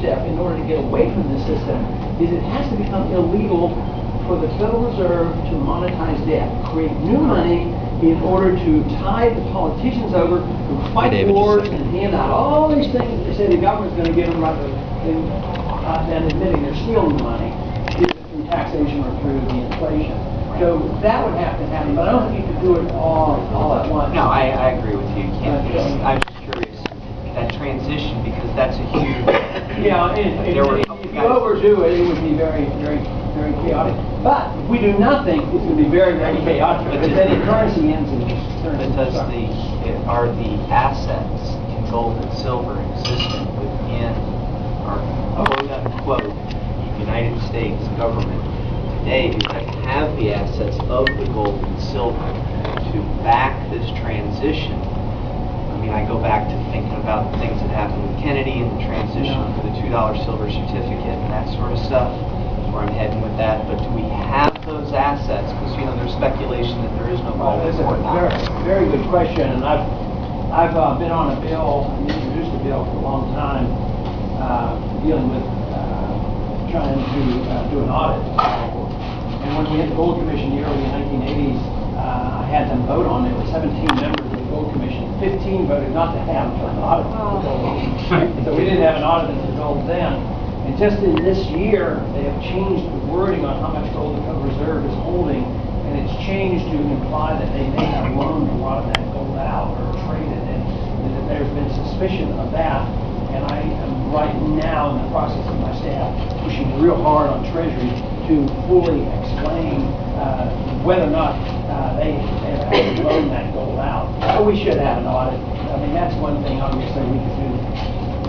step in order to get away from this system is it has to become illegal for the Federal Reserve to monetize debt, create new money in order to tide the politicians over who fight wars and hand out all these things that they say the government's going to give them rather than admitting they're stealing the money, either through taxation or through the inflation. So that would have to happen, but I don't think you could do it all at once. No, I agree with you. I'm just curious, that transition, because that's a huge... Yeah, if you overdo it, it would be very, very, very chaotic. But if we do nothing, it's going to be very, very chaotic, because then the currency ends in Because are the assets in gold and silver existent within our quote-unquote United States government today that have the assets of the gold and silver to back this transition? I mean, I go back to thinking about the things that happened with Kennedy and the transition for the $2 silver certificate and that sort of stuff. That's where I'm heading with that. But do we have those assets? Because, you know, there's speculation that there is no gold. That's a very good question, and I've been on a bill, I introduced a bill for a long time, dealing with trying to do an audit. And when we had the Gold Commission in the early 1980s, I had them vote on it. There were 17 members of the Gold Commission. 15 voted not to have an audit of the gold. So we didn't have an audit of the gold then. And just in this year, they have changed the wording on how much gold the Federal Reserve is holding, and it's changed to imply that they may have loaned a lot of that gold out or traded it, and that there's been suspicion of that. And I am right now in the process of my staff pushing real hard on Treasury to fully explain whether or not they have actually loaned that gold out. So we should have an audit. I mean, that's one thing obviously we could do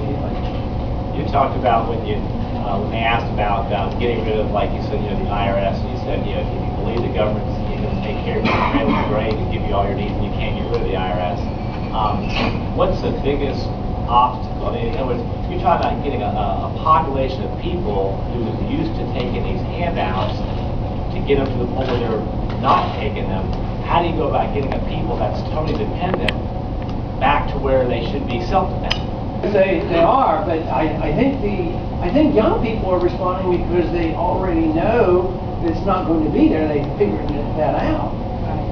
immediately. You talked about when they asked about getting rid of, like you said, the IRS, and you said, if you believe the government's going to take care of you, it would be great and give you all your needs, and you can't get rid of the IRS. What's the biggest obstacle? I mean, in other words, you're talking about getting a population of people who is used to taking these handouts to get them to the point where they're not taking them. How do you go about getting a people that's totally dependent back to where they should be self-dependent? They are, but I think young people are responding because they already know that it's not going to be there. They figured that out,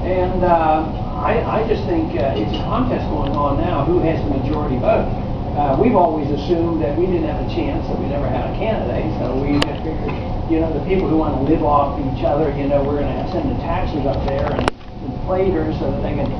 and I just think it's a contest going on now. Who has the majority vote? We've always assumed that we didn't have a chance, that we never had a candidate. So we just figured, the people who want to live off each other, we're going to send the taxes up there and inflators so that they can,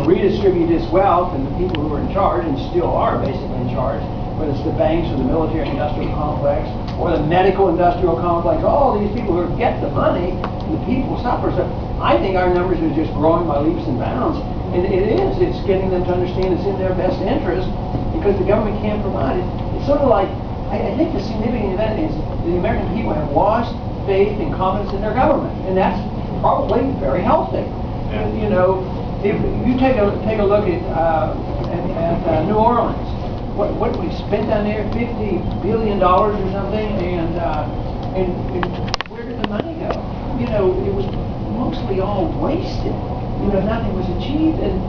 redistribute this wealth, and the people who are in charge and still are basically in charge, whether it's the banks or the military industrial complex or the medical industrial complex, all these people who get the money, the people suffer. So I think our numbers are just growing by leaps and bounds, and it is. It's getting them to understand it's in their best interest because the government can't provide it. It's sort of like, I think the significant event is the American people have lost faith and confidence in their government, and that's probably very healthy. Yeah. If you take a look at New Orleans, what we spent down there, $50 billion or something, and where did the money go? It was mostly all wasted. Nothing was achieved, and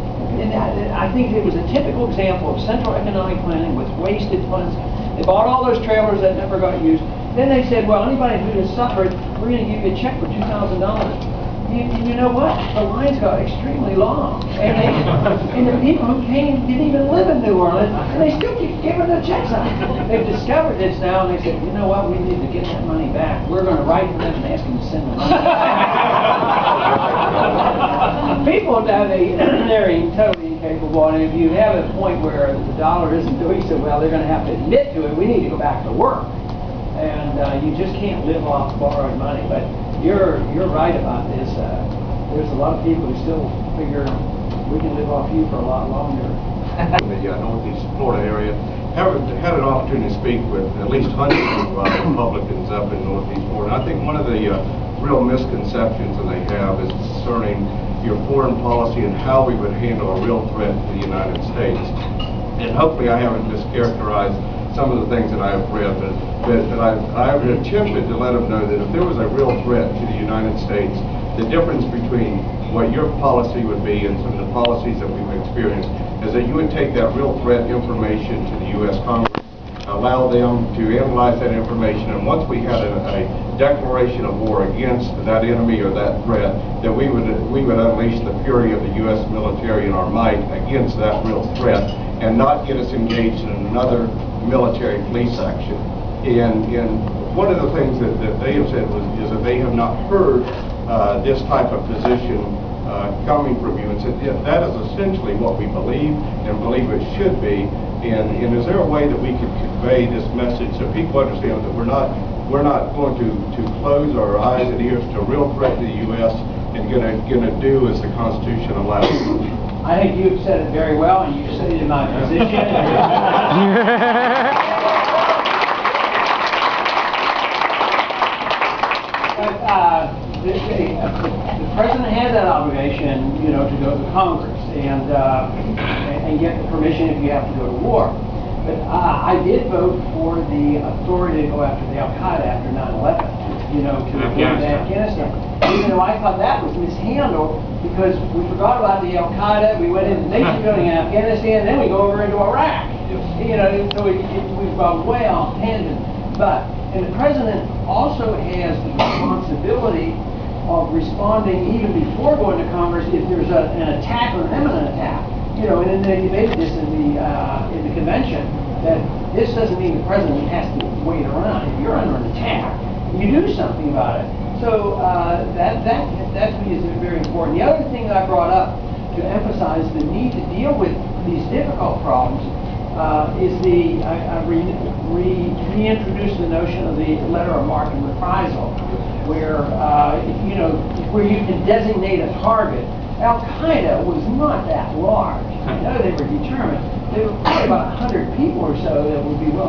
I think it was a typical example of central economic planning with wasted funds. They bought all those trailers that never got used. Then they said, well, anybody who has suffered, we're going to give you a check for $2,000. You know what? The lines got extremely long, and the people who came didn't even live in New Orleans, and they still keep giving their checks out. They've discovered this now, and they said, you know what? We need to get that money back. We're going to write to them and ask them to send the money back. People know they're totally incapable, and if you have a point where the dollar isn't doing so well, they're going to have to admit to it. We need to go back to work, and you just can't live off borrowed money. But you're right about this. There's a lot of people who still figure we can live off you for a lot longer. In the Northeast Florida area, had an opportunity to speak with at least hundreds of Republicans up in Northeast Florida. I think one of the real misconceptions that they have is concerning your foreign policy and how we would handle a real threat to the United States. And hopefully I haven't mischaracterized some of the things that I have read, but I've attempted to let them know that if there was a real threat to the United States, the difference between what your policy would be and some of the policies that we've experienced is that you would take that real threat information to the U.S. Congress, allow them to analyze that information, and once we had a declaration of war against that enemy or that threat, that we would unleash the fury of the U.S. military and our might against that real threat, and not get us engaged in another military police action. And one of the things that they have said is that they have not heard this type of position coming from you, and said, yeah, that is essentially what we believe and believe it should be. And is there a way that we could convey this message so people understand that we're not going to close our eyes and ears to a real threat to the U.S. and gonna do as the Constitution allows? I think you've said it very well, and you said it in my position. But the president has that obligation, you know, to go to Congress and get the permission if you have to go to war. But I did vote for the authority to go after the Al-Qaeda after 9/11, you know, to go to Afghanistan. Even though I thought that was mishandled because we forgot about the Al-Qaeda, we went into nation building in Afghanistan, then we go over into Iraq. You know, so we've gone way off tangent. But, and the president also has the responsibility of responding even before going to Congress if there's an attack or an imminent attack. You know, and they debated this in the convention, that this doesn't mean the president has to wait around. If you're under an attack, you do something about it. So that to me is very important. The other thing I brought up to emphasize the need to deal with these difficult problems is I reintroduced the notion of the letter of marque and reprisal, where you know, where you can designate a target. Al-Qaeda was not that large. I know they were determined. There were probably about 100 people or so that would be willing